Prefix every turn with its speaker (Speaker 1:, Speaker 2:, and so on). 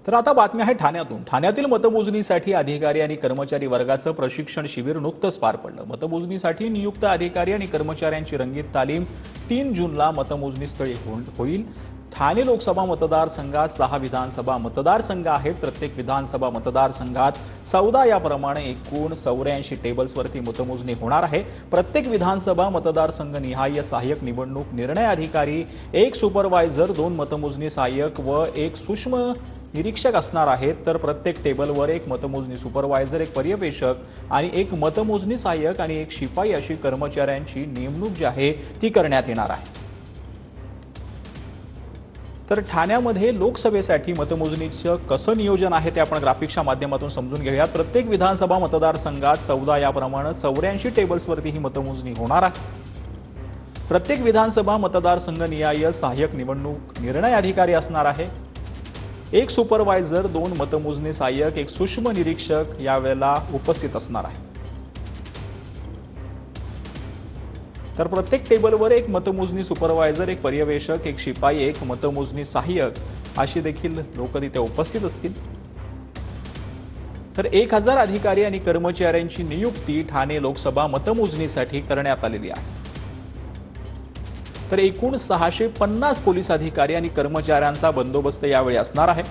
Speaker 1: तर आता बातमी आहे ठाण्यातून। ठाण्यातील मतमोजणीसाठी अधिकारी आणि कर्मचारी वर्गाचं प्रशिक्षण शिबिर नुकतंच पार पडलं। मतमोजणीसाठी नियुक्त अधिकारी आणि कर्मचाऱ्यांची रंगीत तालीम 3 जूनला मतमोजणीस्थळी होईल। ठाणे लोकसभा मतदारसंघात 6 विधानसभा मतदारसंघ आहेत। प्रत्येक विधानसभा मतदारसंघात 14 याप्रमाणे एकूण 84 टेबल्सवरती मतमोजणी होणार आहे। प्रत्येक विधानसभा मतदारसंघ निहाय सहाय्यक निवडणूक निर्णय अधिकारी, एक सुपरवायझर, 2 मतमोजणी सहाय्यक व एक सूक्ष्म निरीक्षक असणार आहेत। तर प्रत्येक टेबलवर एक मतमोजणी सुपरवायझर, एक पर्यवेक्षक आणि एक मतमोजणी सहाय्यक आणि एक शिपाई अशी कर्मचाऱ्यांची नेमणूक जी आहे ती करण्यात येणार आहे। तर ठाण्यामध्ये लोकसभेसाठी मतमोजणीचं कसं नियोजन आहे ते आपण ग्राफिक्सच्या माध्यमातून समजून घेऊयात। प्रत्येक विधानसभा मतदारसंघात 14 याप्रमाणे 84 टेबल्सवरती ही मतमोजणी होणार आहे। प्रत्येक विधानसभा मतदारसंघ निहाय सहाय्यक निवडणूक निर्णय अधिकारी असणार आहे। एक सुपरवायझर, 2 मतमोजणी सहाय्यक, एक सूक्ष्म निरीक्षक यावेळेला उपस्थित असणार आहे। तर प्रत्येक टेबलवर एक मतमोजणी सुपरवायझर, एक पर्यवेक्षक, एक शिपाई, एक मतमोजणी सहाय्यक अशी देखील लोक तिथे उपस्थित असतील। तर 1000 अधिकारी आणि कर्मचाऱ्यांची नियुक्ती ठाणे लोकसभा मतमोजणीसाठी करण्यात आलेली आहे। तर एकूण 650 पोलीस अधिकारी आणि कर्मचाऱ्यांचा बंदोबस्त यावेळी असणार आहे।